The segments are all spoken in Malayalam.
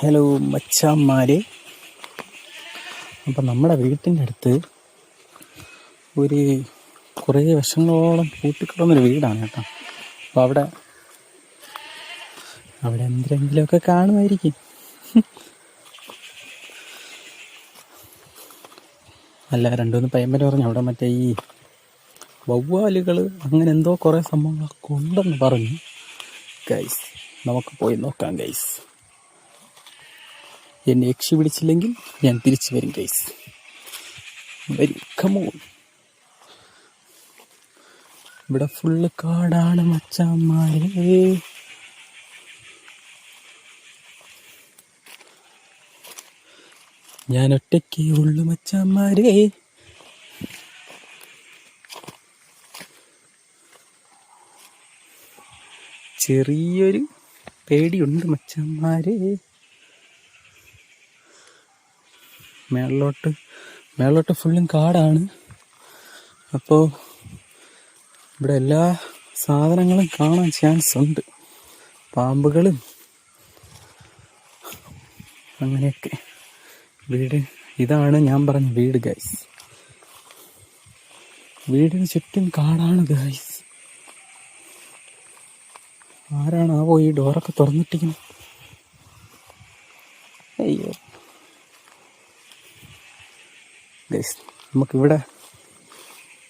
ഹലോ മച്ചാന്മാരെ, അപ്പം നമ്മുടെ വീട്ടിൻ്റെ അടുത്ത് ഒരു കുറേ വർഷങ്ങളോളം പൂട്ടിക്കിടന്നൊരു വീടാണ് കേട്ടോ. അപ്പോൾ അവിടെ എന്തെങ്കിലുമൊക്കെ കാണുമായിരിക്കും. അല്ല, രണ്ടുമൂന്ന് പയ്യന്മാർ പറഞ്ഞു അവിടെ മറ്റേ ഈ വവ്വാലുകൾ അങ്ങനെ എന്തോ കുറേ സംഭവങ്ങളൊക്കെ ഉണ്ടെന്ന് പറഞ്ഞു. ഗൈസ്, നമുക്ക് പോയി നോക്കാം ഗൈസ്. എന്നെ യക്ഷി പിടിച്ചില്ലെങ്കിൽ ഞാൻ തിരിച്ചു വരും ഗൈസ്. വരും, കമോൺ. ഇവിടെ ഫുള്ള് കാടാണ് മച്ചാന്മാരെ. ഞാൻ ഒറ്റയ്ക്ക് ഉള്ളു മച്ചാന്മാരെ. ചെറിയൊരു പേടിയുണ്ട് മച്ചാന്മാരെ. മേളിലോട്ട് ഫുള്ളും കാടാണ്. അപ്പോൾ ഇവിടെ എല്ലാ സാധനങ്ങളും കാണാൻ ചാൻസ് ഉണ്ട്. പാമ്പുകളും അങ്ങനെയൊക്കെ. വീട് ഇതാണ് ഞാൻ പറഞ്ഞ വീട് ഗൈസ്. വീടിന് ചുറ്റും കാടാണ് ഗൈസ്. ആരാണാവോ ഈ ഡോറൊക്കെ തുറന്നിട്ടിരിക്കുന്നത്? അയ്യോ ഗൈസ്, നമുക്കിവിടെ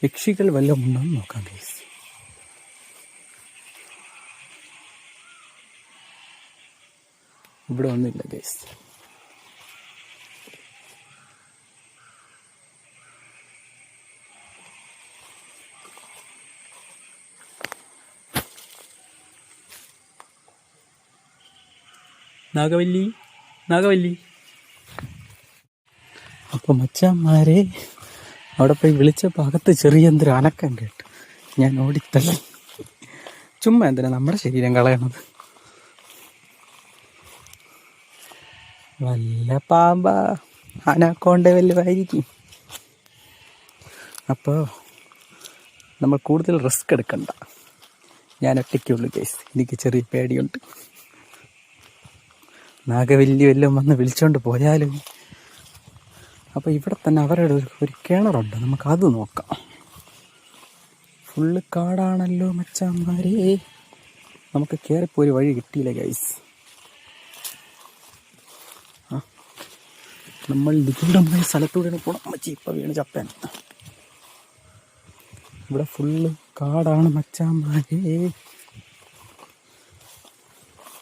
യക്ഷികൾ വല്ലതും ഉണ്ടോന്ന് നോക്കാം ഗൈസ്. ഇവിടെ ഒന്നുമില്ല ഗൈസ്. നാഗവല്ലി. അപ്പം മച്ചാന്മാരെ, അവിടെ പോയി വിളിച്ചപ്പോൾ അകത്ത് ചെറിയ എന്തൊരു അനക്കം കേട്ടു. ഞാൻ ഓടിത്തള്ളി. ചുമ്മാ എന്തിനാ നമ്മുടെ ശരീരം കളയണത്? വല്ല പാമ്പാ, അനക്കോണ്ട വലുതായിരിക്കും. അപ്പോൾ നമ്മൾ കൂടുതൽ റിസ്ക് എടുക്കണ്ട. ഞാൻ ഒറ്റയ്ക്കുള്ളൂ കേസ്. എനിക്ക് ചെറിയ പേടിയുണ്ട്. നാഗവല്ലി വല്ലതും വന്ന് വിളിച്ചോണ്ട് പോയാലും. അപ്പോൾ ഇവിടെ തന്നെ അവരുടെ ഒരു കിണറുണ്ട്, നമുക്കത് നോക്കാം. ഫുള്ള് കാടാണല്ലോ മച്ചാന്മാരെ. നമുക്ക് കയറിപ്പോയി ഒരു വഴി കിട്ടിയില്ല ഗൈസ്. നമ്മൾ നിഗൂഢമായ സ്ഥലത്തൂടെയാണ് പോകണം. മച്ചി ഇപ്പം വീണ് ചപ്പൻ. ഇവിടെ ഫുള്ള് കാടാണ് മച്ചാന്മാരെ.